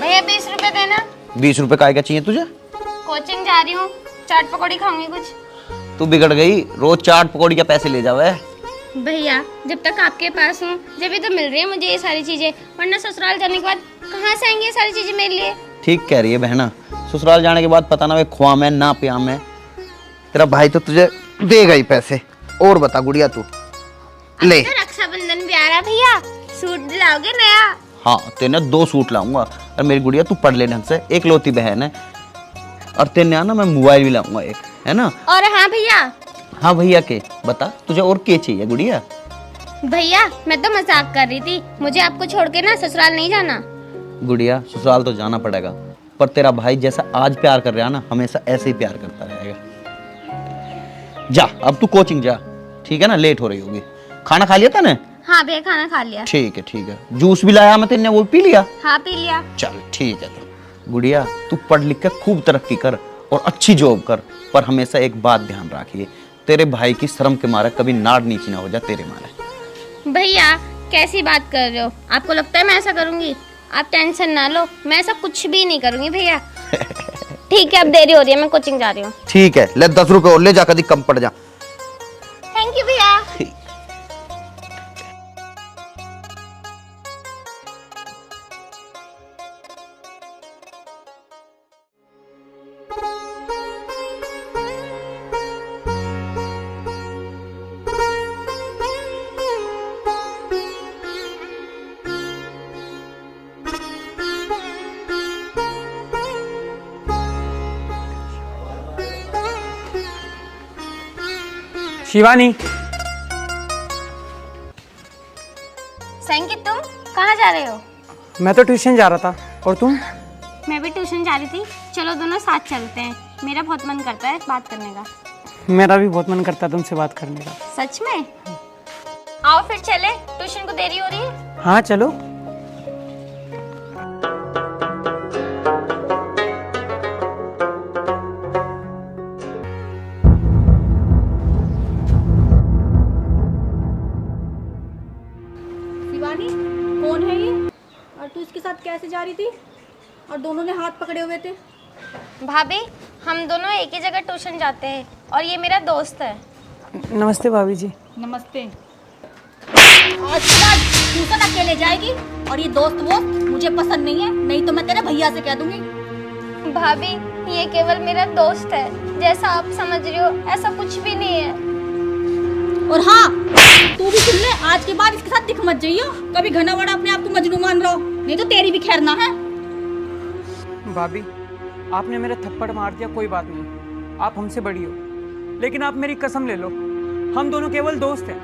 भैया 20 रुपए देना। 20 रुपए काय क्या चाहिए तुझे? कोचिंग जा रही हूँ, चाट पकौड़ी खाऊंगी कुछ। तू बिगड़ गई, रोज चाट पकौड़ी के पैसे ले जावे। भैया जब तक आपके पास हूँ जब तो मिल रही है मुझे ये सारी चीजें, वरना ससुराल जाने के बाद कहाँ से आएंगी ये सारी चीजें मेरे लिए। ठीक कह रही है बहना, ससुराल जाने के बाद पता ना वे खुआ में ना पिया में। तेरा भाई तो तुझे देगा ही पैसे। और बता गुड़िया तू ले। तो रक्षाबंधन भी आ रहा भैया, सूट लाओगे नया? हाँ तेने 2 सूट लाऊंगा। और मेरी गुड़िया तू पढ़ ले ढंग से, एक लौती बहन है। और तेने आना मैं मोबाइल भी लाऊंगा एक, है ना? और हाँ भैया। हाँ भैया के बता तुझे और क्या चाहिए गुड़िया? भैया मैं तो मजाक कर रही थी, मुझे आपको छोड़ के ना ससुराल नहीं जाना। गुड़िया ससुराल तो जाना पड़ेगा, पर तेरा भाई जैसा आज प्यार कर रहा है ना, हमेशा ऐसे ही प्यार करता रहेगा। जा अब तू कोचिंग जा, ठीक है ना? लेट हो रही होगी। खाना खा लिया तूने? हाँ भैया खाना खा लिया। ठीक है ठीक है। जूस भी लाया मैं तेने, वो पी लिया? हाँ पी लिया। चल ठीक है। तो गुड़िया तू पढ़ लिख के खूब तरक्की कर और अच्छी जॉब कर, पर हमेशा एक बात ध्यान रखिए, तेरे भाई की शर्म के मारे कभी नाड़ नीची ना हो जाए तेरे मारे। भैया कैसी बात कर रहे हो? आपको लगता है मैं ऐसा करूंगी? आप टेंशन ना लो, मैं ऐसा कुछ भी नहीं करूंगी भैया। ठीक है अब देरी हो रही है, मैं कोचिंग जा रही हूँ। ठीक है ले 10 रुपए और ले जा, कभी कम पड़ जा। थैंक यू भैया। शिवानी। संकित तुम कहाँ जा रहे हो? मैं तो ट्यूशन जा रहा था, और तुम? मैं भी ट्यूशन जा रही थी, चलो दोनों साथ चलते हैं। मेरा बहुत मन करता है बात करने का। मेरा भी बहुत मन करता है तुमसे बात करने का। सच में? आओ फिर चले, ट्यूशन को देरी हो रही है। हाँ चलो। शिवानी कौन है ये, और तू इसके साथ कैसे जा रही थी, और दोनों ने हाथ पकड़े हुए थे? भाभी हम दोनों एक ही जगह ट्यूशन जाते हैं और ये मेरा दोस्त है। नमस्ते भाभी जी। नमस्ते। आज के बाद ट्यूशन अकेले जाएगी, और ये दोस्त वो मुझे पसंद नहीं है, नहीं तो मैं तेरे भैया से कह दूंगी। भाभी ये केवल मेरा दोस्त है, जैसा आप समझ रही हो ऐसा कुछ भी नहीं है। और हाँ तू भी सुन ले, आज के बाद इसके साथ दिख मत जाइयो, कभी घना बड़ा अपने आप को मजनू मान रहो, नहीं तो तेरी भी खैर ना है। भाभी आपने मेरा थप्पड़ मार दिया, कोई बात नहीं, आप हमसे बड़ी हो, लेकिन आप मेरी कसम ले लो, हम दोनों केवल दोस्त हैं।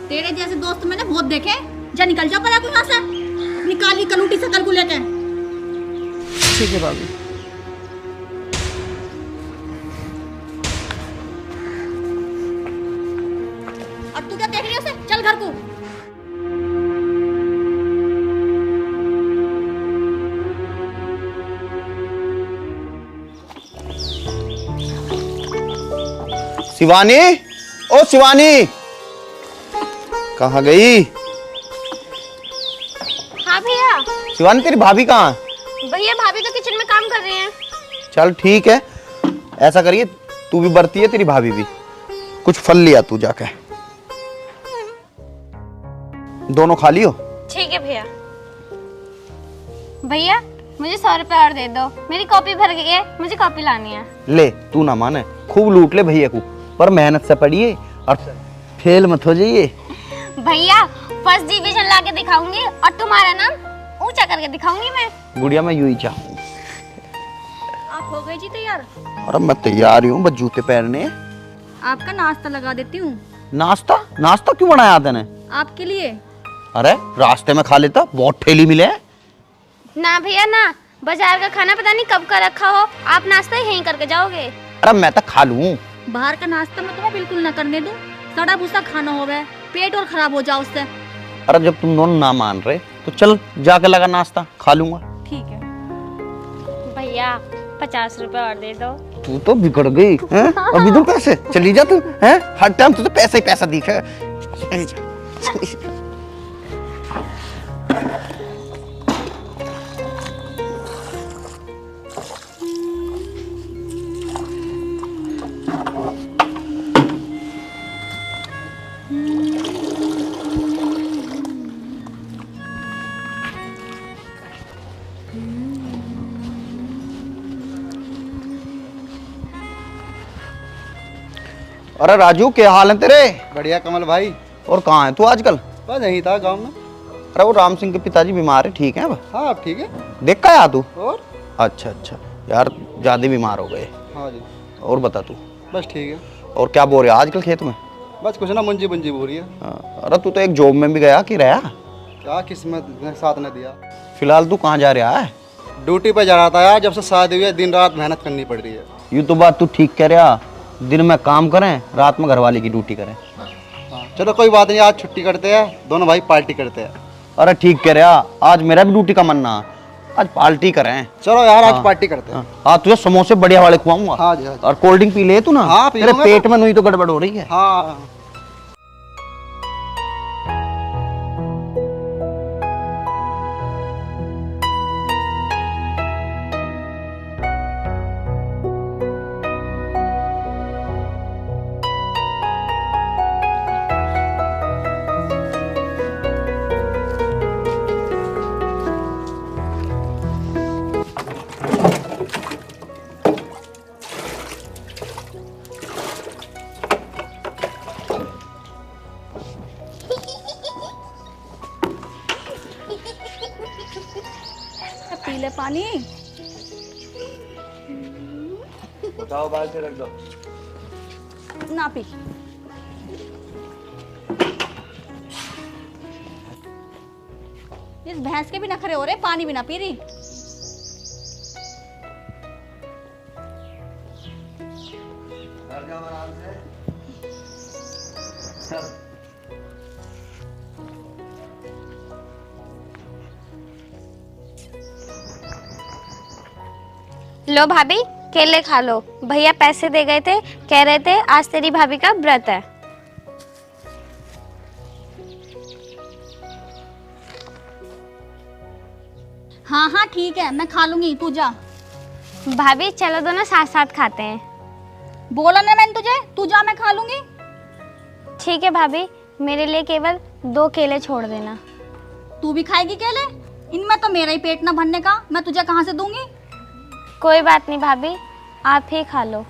तेरे जैसे दोस्त मैंने बहुत देखे, जा निकल जा परा तू यहाँ से, निकाली कलूटी सकल को लेके। ठीक है भाभी। और तू क्या देख रही है उसे, चल घर को। शिवानी, ओ शिवानी कहाँ गई? हाँ भैया। शिवानी तेरी भाभी कहाँ है? भैया भाभी तो किचन में काम कर रही हैं। चल ठीक है, ऐसा करिए तू भी बरती है, तेरी भाभी भी। कुछ फल लिया तू जाके, दोनों खा लियो। ठीक है भैया। भैया मुझे 100 रुपए और दे दो, मेरी कॉपी भर गई है, मुझे कॉपी लानी है। ले तू ना माने, खूब लूट ले भैया को, पर मेहनत से पढ़िए और फेल मत हो जाइए। भैया फर्स्ट डिवीजन लाके दिखाऊंगी और तुम्हारा नाम ऊंचा करके दिखाऊंगी मैं। गुड़िया मैं यूं ही चाहूँ। आप हो गए जी तैयार? अरे मैं तैयार ही हूँ, बस जूते पहनने। आपका नाश्ता लगा देती हूँ। नाश्ता? नाश्ता क्यों बनाया तूने? आपके लिए। अरे रास्ते में खा लेता, बहुत ठेली मिले हैं। ना भैया ना, बाजार का खाना पता नहीं कब का रखा हो, आप नाश्ता ही यहीं करके जाओगे। अरे मैं तो खा लूँ। बाहर का नाश्ता मैं तुम्हें बिल्कुल ना करने दूं, सड़ा भूसा खाना हो गया, पेट और खराब हो जाओ उससे। अरे जब तुम दोनों ना मान रहे तो चल जाके लगा नाश्ता खा लूंगा। ठीक है। भैया 50 रुपए और दे दो। तू तो बिगड़ गई हैं? अभी तुम पैसे चली जा तू हैं? हर टाइम तुझे पैसा ही पैसा दिखे। अरे राजू, क्या हाल है तेरे? बढ़िया कमल भाई। और कहाँ है तू आजकल? बस यही था गांव में। अरे वो राम सिंह के पिताजी बीमार है, ठीक है अब? हाँ अब ठीक है। देख का यार तू? और अच्छा अच्छा यार, ज्यादा बीमार हो गए। हाँ जी। और बता तू, बस ठीक है। और क्या बोल रहे हो आजकल खेत में? बस कुछ ना, मुंजी बुंजी हो रही है। हाँ, अरे तू तो एक जॉब में भी गया कि रहा? क्या किस्मत ने साथ न दिया। फिलहाल तू कहाँ जा रहा है? ड्यूटी पे जा रहा था यार, जब से शादी हुई है दिन रात मेहनत करनी पड़ रही है। यूँ तो बात तू ठीक कह रहा, दिन में काम करें, रात में घरवाले की ड्यूटी करें। हाँ चलो कोई बात नहीं, आज छुट्टी करते हैं, दोनों भाई पार्टी करते हैं। अरे ठीक कह रहा, आज मेरा भी ड्यूटी का मन्ना, आज पार्टी करें। चलो यार आज हाँ। पार्टी करते हैं। हाँ तुझे समोसे बढ़िया वाले खुआऊंगा। हाँ जी, हाँ जी। और कोल्ड ड्रिंक पी ले तू ना। हाँ, पी तेरे लूंगा पेट तो। में नहीं तो गड़बड़ हो रही है। हाँ पी ले पानी। बताओ, बाहर से रख दो। ना पी। इस भैंस के भी नखरे हो रहे, पानी भी ना पी रही। लो भाभी, केले खा लो। भैया पैसे दे गए थे, कह रहे थे आज तेरी भाभी का व्रत है। हाँ हाँ ठीक है, मैं खा लूंगी, तू जा। भाभी चलो दोनों साथ साथ खाते हैं। बोला ना मैंने तुझे, तू जा, मैं खा लूंगी। ठीक है भाभी, मेरे लिए केवल 2 केले छोड़ देना। तू भी खाएगी केले? इनमें तो मेरा ही पेट ना भरने का, मैं तुझे कहाँ से दूंगी? कोई बात नहीं भाभी, आप ही खा लो।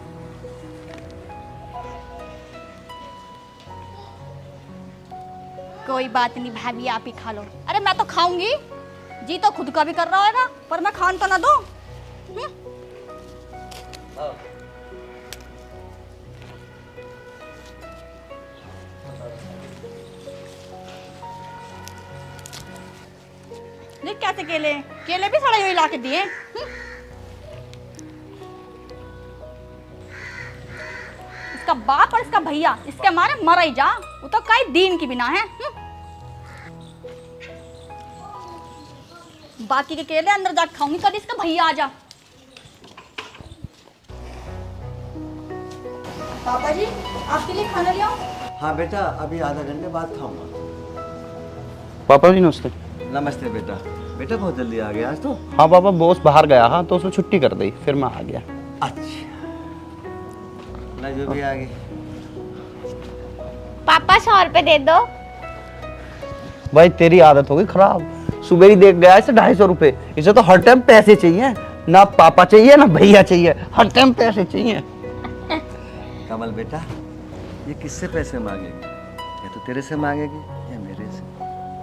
कोई बात नहीं भाभी, आप ही खा लो। अरे मैं तो खाऊंगी, जी तो खुद का भी कर रहा होगा, पर मैं खान तो ना दूं। देख कैसे केले, केले भी सड़े हुए ला के दिए। इसका बाप और इसका भैया, इसके मारे मरा ही जा, वो तो कई दीन की बिना है। बाकी के केले अंदर जाके खाऊंगी, कभी इसका भैया आ जा। पापा जी, आपके लिए खाना ले आओ। हाँ बेटा, अभी आधा घंटे बाद खाऊंगा। पापा जी नमस्ते। नमस्ते बेटा। बेटा बहुत जल्दी आ गया आज तो। हाँ पापा, बॉस बाहर गया, हाँ तो उसने छुट्टी कर दी, फिर मैं आ गया। अच्छा, ना जो भी आ गई। पापा 100 रुपए दे दो। भाई तेरी आदत हो गई खराब, सुबह ही देख गया इसे 250 रुपए। इसे तो हर टाइम पैसे चाहिए, ना पापा चाहिए ना भैया चाहिए, हर टाइम पैसे चाहिए। कमल बेटा, ये किससे पैसे मांगेगी? या तो तेरे से मांगेगी या मेरे से।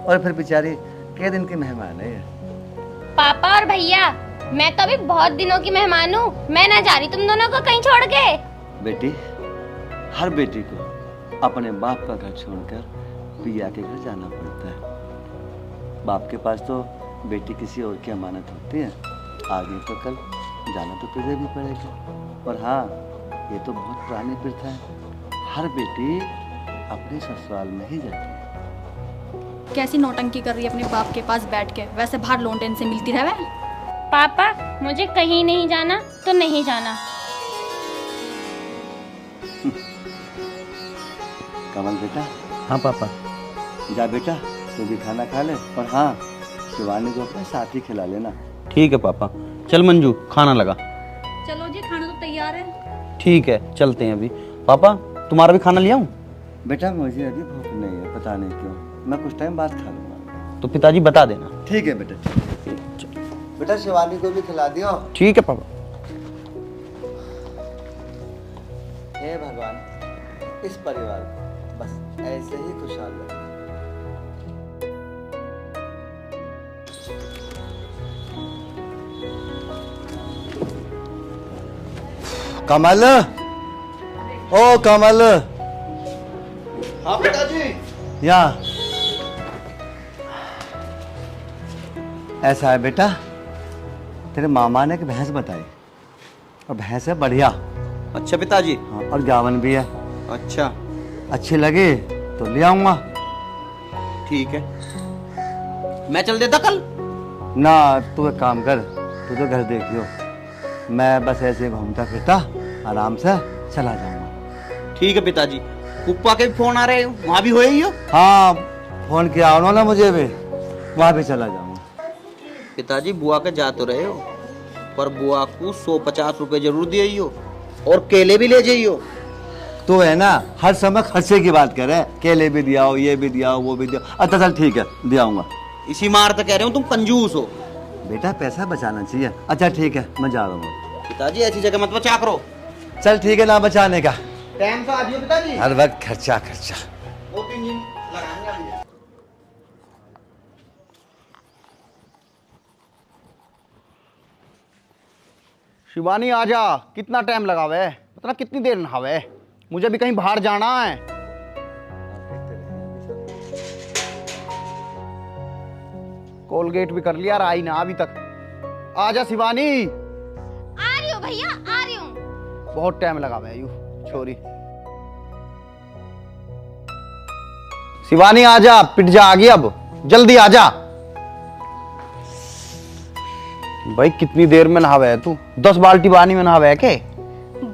और फिर बेचारी के दिन की मेहमान है ये। पापा और भैया, मैं तो अभी बहुत दिनों की मेहमान हूँ, मैं ना जा रही तुम दोनों को कहीं छोड़ के। बेटी, हर बेटी को अपने बाप का घर छोड़कर पिया के घर जाना पड़ता है। बाप के पास तो बेटी किसी और की अमानत होती है, आगे तो कल जाना तो तुझे भी पड़ेगा। और हाँ, ये तो बहुत पुरानी प्रथा है, हर बेटी अपने ससुराल में ही जाती है। कैसी नौटंकी कर रही है अपने बाप के पास बैठ के, वैसे बाहर लोंडेन से मिलती रहे। पापा मुझे कहीं नहीं जाना तो नहीं जाना। कमल बेटा। हाँ पापा। जा बेटा, तू भी खाना खा ले। और हाँ, शिवानी को अपने साथ ही खिला लेना। ठीक है पापा। चल मंजू, खाना लगा। चलो जी, खाना तो तैयार है। ठीक है, चलते हैं अभी। पापा तुम्हारा भी खाना ले आऊं? बेटा मुझे अभी भूख नहीं है, पता नहीं क्यों, मैं कुछ टाइम बाद खा लूंगा। तो पिताजी बता देना। ठीक है बेटा। बेटा शिवानी को भी खिला दियो। ठीक है पापा। हे भगवान, इस परिवार को बस ऐसे ही खुशहाल रखें। कमल, ओ कमल, हाँ पिताजी। यहाँ ऐसा है बेटा, तेरे मामा ने एक भैंस बताई और भैंस है बढ़िया। अच्छा पिताजी। हाँ, और गावन भी है। अच्छा अच्छी लगी तो ले आऊंगा। ठीक है, मैं चल देता कल। ना, तू एक काम कर, तू तो घर देखियो, मैं बस ऐसे घूमता फिरता आराम से चला जाऊंगा। ठीक है पिताजी। पुप्पा के भी फोन आ रहे हो, वहाँ भी हो ही हो। हाँ, फोन किया उन्होंने मुझे भी, वहां भी चला जाऊंगा। पिताजी बुआ के जा तो रहे हो, पर बुआ को 150 रुपए जरूर दिए हो और केले भी ले जाइयो। तो है ना, हर समय खर्चे की बात कर रहे हैं, केले भी दिया हो, ये भी दिया हो, वो भी दिया हो। अच्छा चल ठीक है, दिया आऊंगा। इसी मार तो कह रहे हो तुम कंजूस हो। बेटा पैसा बचाना चाहिए। अच्छा ठीक है, मैं जा रहा हूँ। पिताजी ऐसी जगह मत बचा करो। चल ठीक है, ना बचाने का, टाइम से आ जाइयो पिताजी। हर वक्त खर्चा खर्चा। 2-3 दिन लगाएंगे अभी। शिवानी आजा, कितना टाइम लगा हुआ है, पता कितनी देर नहावे है, मुझे भी कहीं बाहर जाना है। कोलगेट भी कर लिया, आई ना अभी तक। आजा शिवानी। आ रही हूँ भैया, आ रही हूँ। बहुत टाइम लगा हुआ है यू छोरी। शिवानी आजा, पिज्जा आ गई, अब जल्दी आजा। भाई कितनी देर में नहावे है तू, 10 बाल्टी पानी में नहावे है के?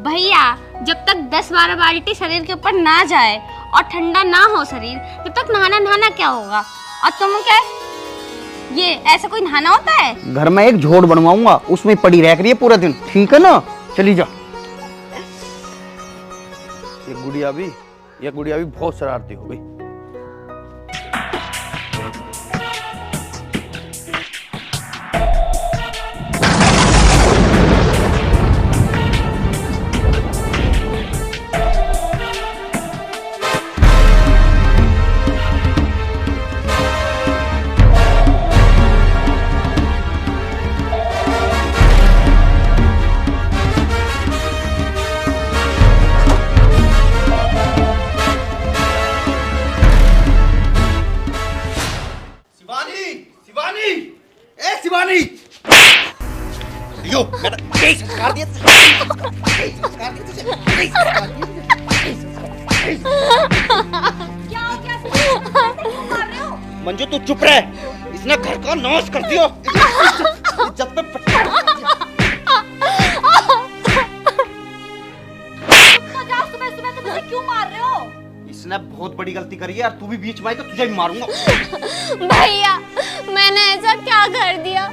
भैया जब तक 10-12 बाल्टी शरीर के ऊपर ना जाए और ठंडा ना हो शरीर, तब तक नहाना क्या होगा। और तुम क्या, ये ऐसा कोई नहाना होता है? घर में एक झोड़ बनवाऊंगा, उसमें पड़ी रह रही है पूरा दिन, ठीक है ना? चली जा। ये गुड़िया भी बहुत शरारती हो गई। मंजू तू चुप रह, इसने घर का नाश कर दिया। इज्जत पे पट्टा। सुबह तुम मुझे क्यों मार रहे हो? इसने बहुत बड़ी गलती करी है यार, तू भी बीच में आई तो तुझे भी मारूंगा। भैया मैंने ऐसा क्या कर दिया?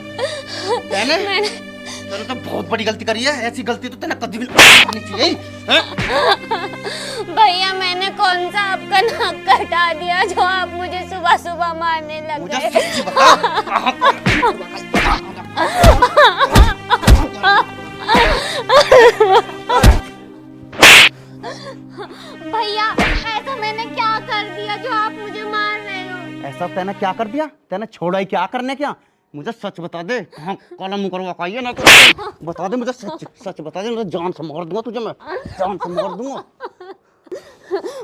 मैंने तो बहुत बड़ी गलती करी है, ऐसी गलती तो तेने कभी भी नहीं करनी चाहिए। भैया मैंने कौन सा आपका नाक कटा दिया जो आप मुझे सुबह सुबह मारने लग मुझे गए? सच्ची बता, भैया ऐसा मैंने क्या कर दिया जो आप मुझे मार रहे हो? ऐसा तैने क्या कर दिया? तैने छोड़ा ही क्या करने क्या? मुझे सच बता दे। हाँ, कलम करवा पाइए ना तो बता दे मुझे, सच बता दे, मुझे जान से मार दूंगा तुझे, मैं जान से मार दूंगा।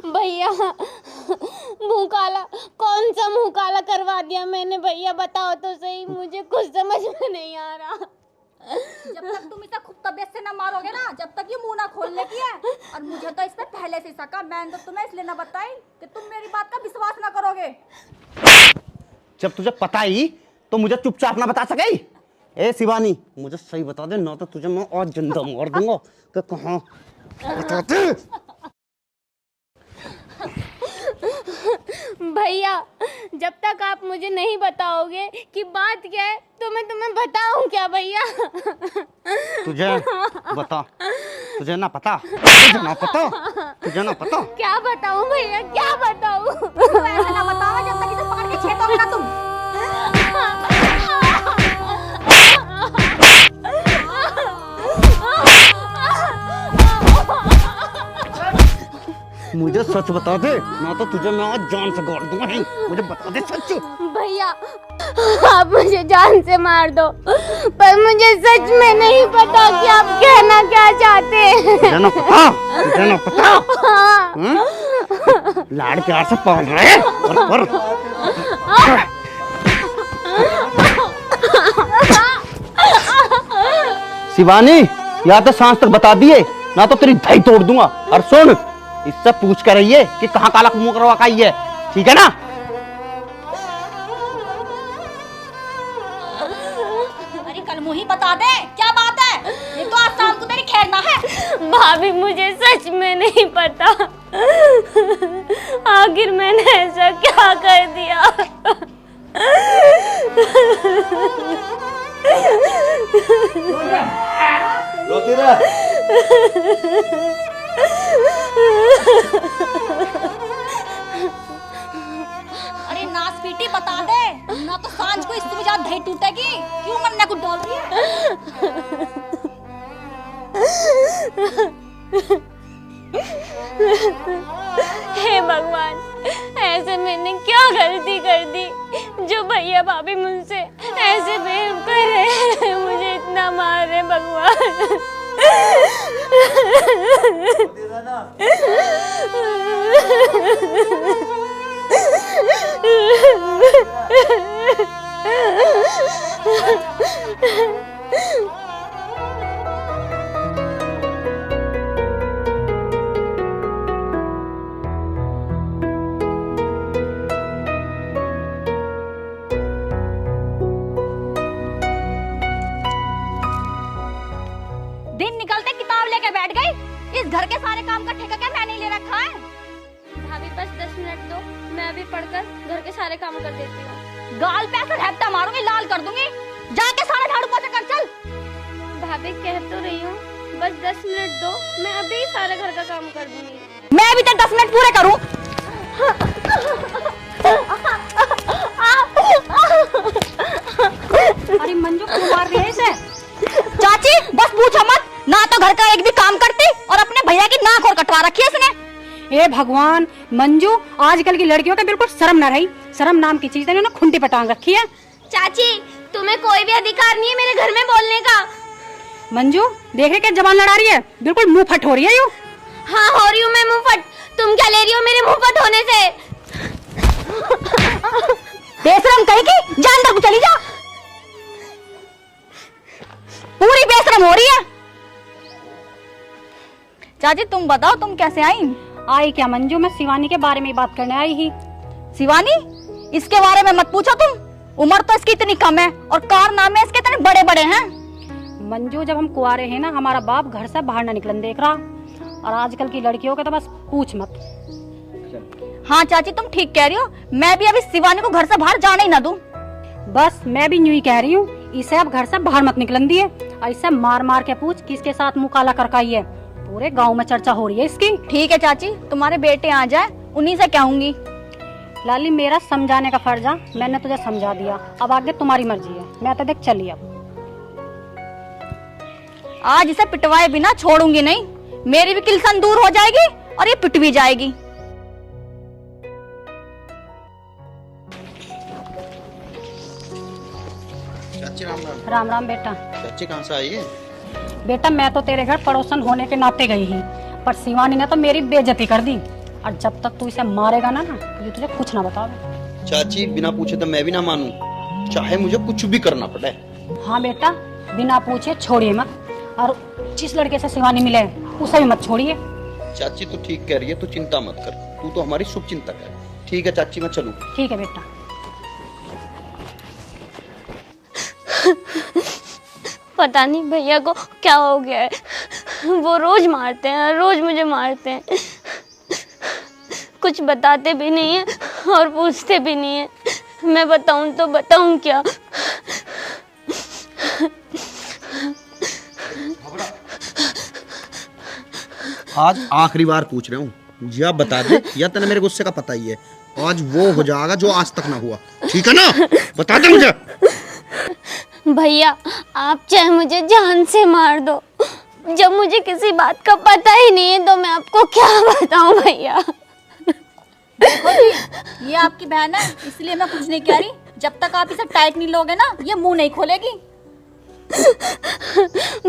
भैया मुंह काला, कौन सा मुंह काला करवा दिया मैंने? भैया बताओ तो सही, मुझे कुछ समझ में नहीं आ रहा। जब तक तुम इसे खूब तबीयत से ना मारोगे ना, जब तक ये मुंह ना खोलने की है। और मुझे तो इस पे पहले से शक है, मैंने तो तुम्हें इसलिए ना बताई कि तुम मेरी बात का विश्वास ना करोगे। जब तुझे पता ही तो मुझे चुपचाप ना बता सके? ए शिवानी मुझे सही बता दे, ना तो तुझे मैं आज जिंदा मार दूंगा। कि कहाँ बता दे। भैया जब तक आप मुझे नहीं बताओगे कि बात क्या है तो मैं तुम्हें बताऊं क्या भैया? तुझे बता, तुझे ना पता, तुझे ना पता, तुझे ना पता। क्या बताऊं भैया, क्या बताऊं? ऐसे ना बताओ जब तक इसे पकड़ के छेड़ोगे ना तुम। मुझे सच बता दे, ना तो तुझे मैं आज जान से गाड़ दूंगा। मुझे बता दे सच। भैया आप मुझे जान से मार दो, पर मुझे सच में नहीं पता कि आप कहना क्या चाहते हैं। तुझे ना पता, तुझे ना पता। लाड़ प्यार से पाल रहे और शिवानी, या तो सांस तक बता दिए, ना तो तेरी धई तोड़ दूंगा। और सुन, इससे पूछ कर रही है कि कहाँ काला मुंह करवा का है, ठीक है ना? अरे कल मुंह ही बता दे, क्या बात है? ये तो आज शाम को तेरी खैर ना है। भाभी मुझे सच में नहीं पता, आखिर मैंने ऐसा क्या कर दिया। रोती रह। अरे नाच पीटी बता दे, ना तो सांझ को इस तुम्हें ज्यादा दही टूटेगी। क्यों मन्ने को डोल रही है? हे भगवान, ऐसे मैंने क्या गलती कर दी जो भैया भाभी मुझसे ऐसे प्रेम कर रहे हैं, मुझे इतना मार रहे भगवान। दिन निकलते किताब लेके बैठ गई। इस घर के सारे काम का ठेका क्या मैंने ले रखा है? भाभी बस 10 मिनट दो, मैं अभी पढ़कर घर के सारे काम कर देती हूँ। गाल पे ऐसे झपटा मारूंगी, लाल कर दूंगी। जाके सारा झाड़ू पोछा कर चल। भाभी कह तो रही हूँ, बस 10 मिनट दो, मैं अभी सारे घर का काम कर दूंगी। मैं भी तो 10 मिनट पूरे करूं। अरे मंजू क्यों मार रही है इसे? चाची बस पूछो मत, ना तो घर का एक भी काम करती और अपने भैया की नाक और कटवा रखी है इसने। ए भगवान, मंजू आजकल की लड़कियों का बिल्कुल शर्म न रही। शर्म नाम की चीज इन्होंने खुंटी पे टांग रखी है। चाची तुम्हें कोई भी अधिकार नहीं है मेरे घर में बोलने का। मंजू देख रहे क्या जबान लड़ा रही है, बिल्कुल मुंह फट हो रही है। यूं हाँ हो रही हूँ मैं मुंह फट, तुम क्या ले रही हो मेरे मुंह फट होने से? बेशरम कहीं की, जा अंदर को चली जा। पूरी बेशरम हो रही है। चाची तुम बताओ, तुम कैसे आई क्या मंजू, मैं शिवानी के बारे में ही बात करने आई ही। शिवानी? इसके बारे में मत पूछो तुम, उम्र तो इसकी इतनी कम है और कारनामे इसके इतने बड़े बड़े हैं। मंजू जब हम कुआरे हैं ना, हमारा बाप घर से बाहर ना निकलन देख रहा, और आजकल की लड़कियों का तो बस पूछ मत। हाँ चाची तुम ठीक कह रही हो, मैं भी अभी शिवानी को घर से बाहर जाने ही ना दूं। बस मैं भी यूं ही कह रही हूँ, इसे अब घर से बाहर मत निकलन दिए, और इसे मार मार के पूछ किसके साथ मुंह काला करके आई है। पूरे गांव में चर्चा हो रही है इसकी। ठीक है चाची, तुम्हारे बेटे आ जाए उन्हीं से कहूंगी। लाली मेरा समझाने का फर्ज है, मैंने तुझे समझा दिया, अब आगे तुम्हारी मर्जी है। मैं तो देख चली अब। आज इसे पिटवाए बिना छोड़ूंगी नहीं, मेरी भी किल्सन दूर हो जाएगी और ये पिट भी जाएगी। चाची राम राम। राम राम बेटा। चाची कहाँ से आई है? बेटा मैं तो तेरे घर पड़ोसन होने के नाते गई ही, पर शिवानी ने तो मेरी बेइज्जती कर दी, और जब तक तू इसे मारेगा ना ये तुझे कुछ ना बतावे। चाची बिना पूछे तो मैं भी ना मानूं, चाहे मुझे कुछ भी करना पड़े। हाँ बेटा, बिना पूछे छोड़िए मत, और जिस लड़के से शिवानी मिले उसे भी मत छोड़िए। चाची तू ठीक कह रही है, तू चिंता मत कर, तू तो हमारी शुभ चिंतक है। ठीक है चाची, मैं चलूं? ठीक है बेटा। पता नहीं भैया को क्या हो गया है, वो रोज मारते हैं, रोज मुझे मारते हैं, कुछ बताते भी नहीं है और पूछते भी नहीं है। मैं बताऊं तो बताऊं क्या? आज आखिरी बार पूछ रहा हूँ, या बता दे या तेने मेरे गुस्से का पता ही है। आज वो हो जाएगा जो आज तक ना हुआ, ठीक है ना? बता दे मुझे। भैया आप चाहे मुझे जान से मार दो, जब मुझे किसी बात का पता ही नहीं है तो मैं आपको क्या बताऊं भैया। देखो जी, ये आपकी बहन है इसलिए मैं कुछ नहीं कह रही। जब तक आप इसे टाइट नहीं लोगे ना ये मुंह नहीं खोलेगी।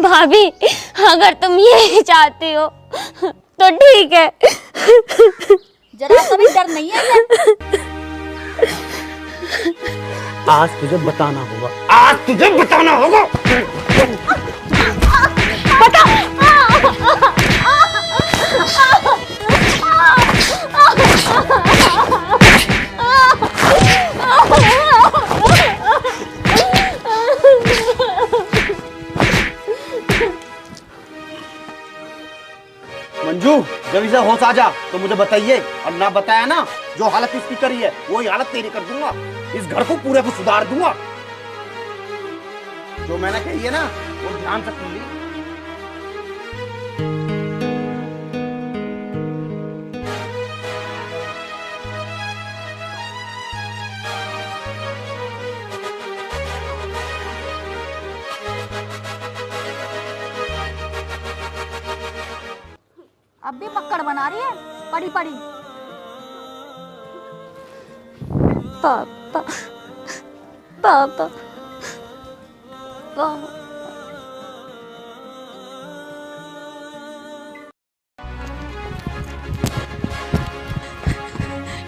भाभी अगर तुम यही चाहती हो तो ठीक है। जरा सा भी डर नहीं है इसे? आज तुझे बताना होगा, आज तुझे बताना होगा। मंजू, जब इसे होश आ जा तो मुझे बताइए, और ना बताया ना जो हालत इसकी करी है वही हालत तेरी कर दूंगा। इस घर को पूरे को सुधार दूंगा। जो मैंने कही है ना वो ध्यान से सुन ली। अब भी पक्कड़ बना रही है पड़ी पड़ी। पापा पापा पापा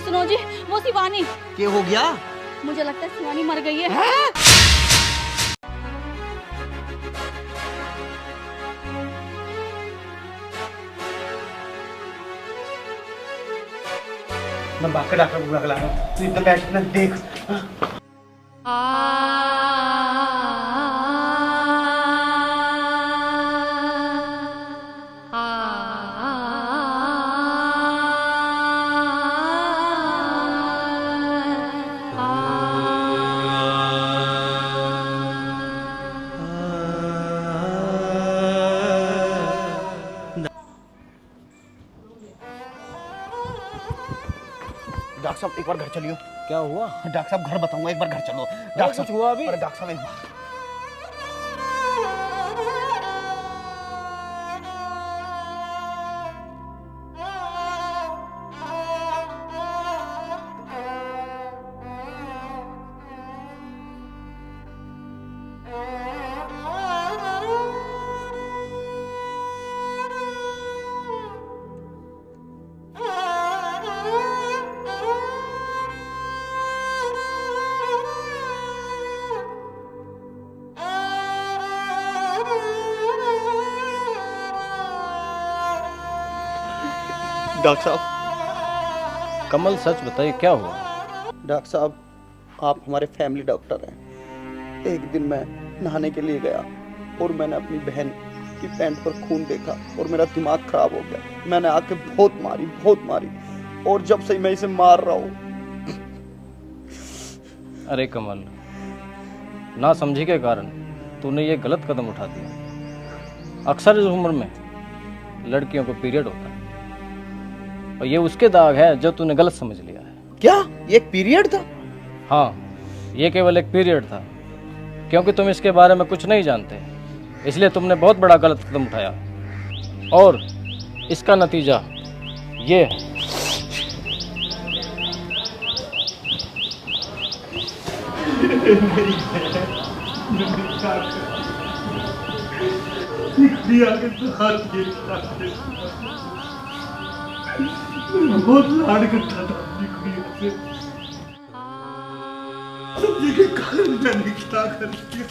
सुनो जी, वो शिवानी, क्या हो गया? मुझे लगता है शिवानी मर गई है। मैं बाकी डॉक्टर को बुला रहा हूँ, तू इधर बैठ ना देख। डॉक्टर साहब एक बार घर चलियो। क्या हुआ? डॉक्टर साहब घर बताऊंगा, एक बार घर चलो। डॉक्टर साहब कुछ हुआ अभी? अरे डॉक्टर साहब एक बार। डॉक्टर साहब, कमल सच बताइए क्या हुआ? डॉक्टर साहब आप हमारे फैमिली डॉक्टर हैं। एक दिन मैं नहाने के लिए गया और मैंने अपनी बहन की पैंट पर खून देखा और मेरा दिमाग खराब हो गया। मैंने आके बहुत मारी और जब से मैं इसे मार रहा हूँ। अरे कमल, ना समझी के कारण तूने ये गलत कदम उठा दिया। अक्सर इस उम्र में लड़कियों को पीरियड होता है और ये उसके दाग है जो तूने गलत समझ लिया है। क्या ये एक पीरियड था? हाँ, ये केवल एक पीरियड था। क्योंकि तुम इसके बारे में कुछ नहीं जानते, इसलिए तुमने बहुत बड़ा गलत कदम उठाया और इसका नतीजा ये है। बहुत लाड करता था अपनी कुड़िया से। ये कारण मैंने क्या कर दिया?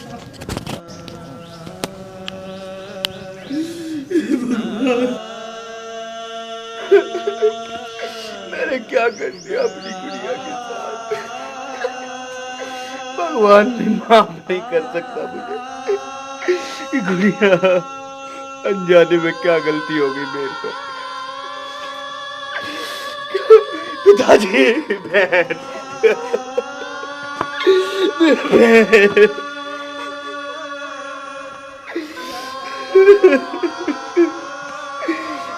मैंने क्या कर दिया अपनी गुड़िया के साथ? भगवान भी माफ नहीं कर सकता मुझे। गुड़िया, अनजाने में क्या गलती हो गई मेरे को। पिताजी, बहन,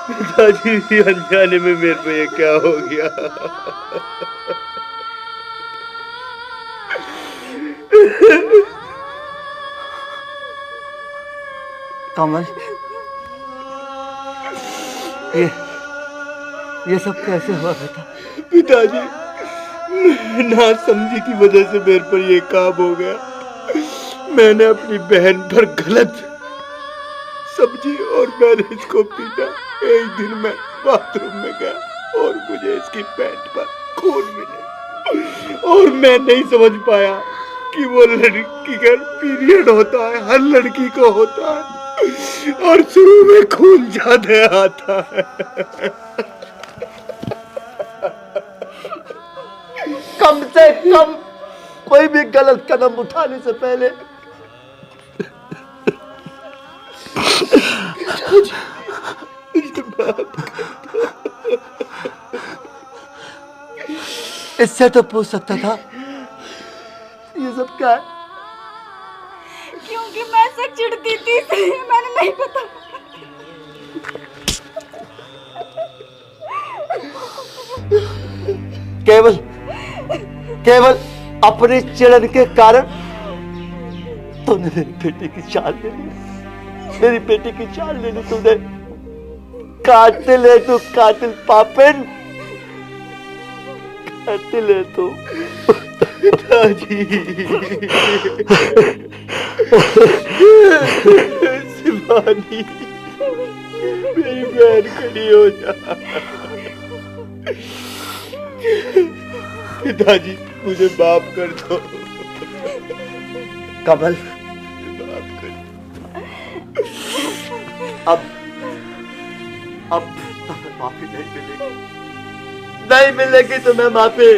पिताजी भी अनजाने में मेरे पे ये क्या हो गया? कमल, ये सब कैसे हुआ बेटा? पिताजी, ना समझी की वजह से मेरे पर ये काम हो गया। मैंने अपनी बहन पर गलत समझी और मैंने इसको पीटा। एक दिन मैं बाथरूम में गया और मुझे इसकी पैंट पर खून मिले और मैं नहीं समझ पाया कि वो लड़की का पीरियड होता है, हर लड़की को होता है और शुरू में खून ज्यादा आता है। कम से कम कोई भी गलत कदम उठाने से पहले इससे तो पूछ सकता था ये सब क्या है। क्योंकि मैं से चिढ़ती थी इसलिए मैंने नहीं पता। केवल अपनी चिड़न के कारण तूने मेरी बेटी की जान ले ली। मेरी बेटी की जान ले ली तूने। कातिल है तू, कातिल पापिन, कातिल है तू। पिताजी, शिवानी, मेरी बहन खड़ी हो जा। पिताजी, मुझे माफ कर दो। कमल, माफ कर दो। अब तुम्हें माफी नहीं मिलेगी, नहीं मिलेगी तुम्हें माफी।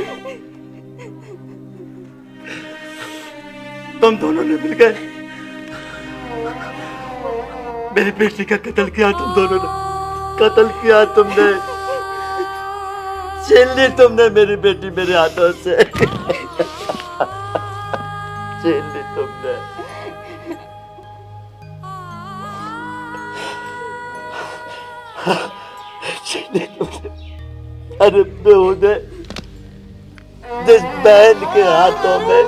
तुम दोनों ने मिलकर मेरी बेटी का कत्ल किया। तुम दोनों ने कत्ल किया। तुमने छीन ली तुमने मेरी बेटी मेरे हाथों से। छीन ली तुमने। छीन ली तुमने। अरे बेहुदे, जिस बहन के हाथों में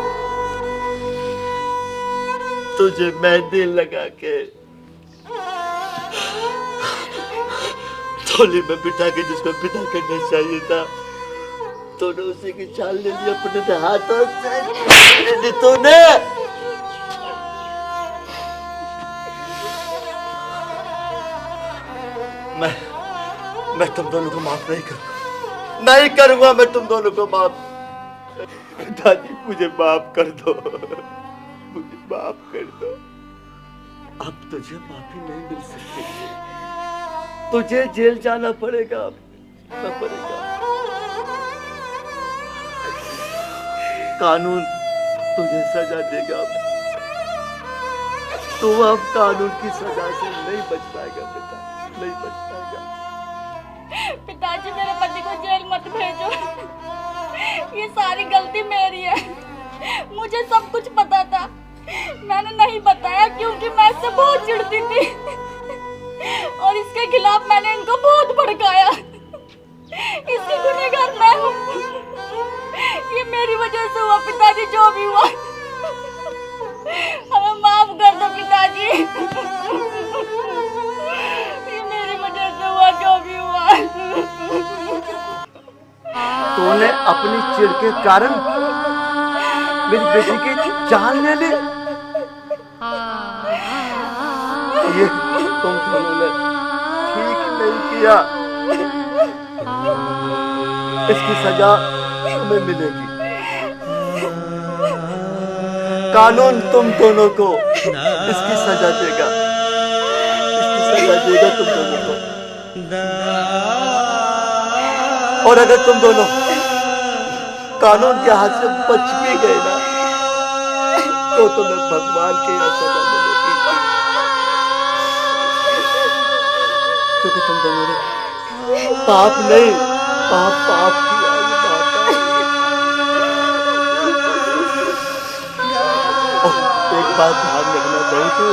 तुझे मेहंदी लगा के थोली में बिठा के जिसको बिठा करना चाहिए था, तूने उसी की चाल ले ली अपने हाथों से। तूने मैं तुम दोनों को माफ नहीं करूंगा, नहीं करूंगा मैं तुम दोनों को माफ। दादी, मुझे माफ कर दो, मुझे माफ कर दो। अब तुझे माफी नहीं मिल सकती, तुझे जेल जाना पड़ेगा। अब पड़ेगा। कानून तुझे सजा देगा। तू अब कानून की सजा से नहीं बच पाएगा बेटा, नहीं बच पाएगा। पिताजी, मेरे पति को जेल मत भेजो। ये सारी गलती मेरी है। मुझे सब कुछ पता था, मैंने नहीं बताया क्योंकि मैं इससे बहुत चिढ़ती थी और इसके खिलाफ मैंने इनको बहुत भड़काया। इसकी गुनहगार मैं हूँ। ये मेरी वजह से हुआ पिताजी, जो भी हुआ हमें माफ कर दो पिताजी। ये मेरी वजह से हुआ, जो भी हुआ। तूने अपनी चिढ़ के कारण मेरी बेटी की जान ले ली। ये तुम दोनों ने ठीक नहीं किया। इसकी सजा तुम्हें मिलेगी। कानून तुम दोनों को इसकी सजा देगा, इसकी सजा देगा तुम दोनों को। और अगर तुम दोनों कानून के हाथ से बच भी गए ना, तो तुम्हें भगवान की यह सजा मिलेगी, क्योंकि तुम दोनों ने पाप नहीं, पाप किया। एक बात ध्यान रखना चाहिए, तू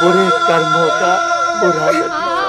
बुरे कर्मों का बुरा नतीजा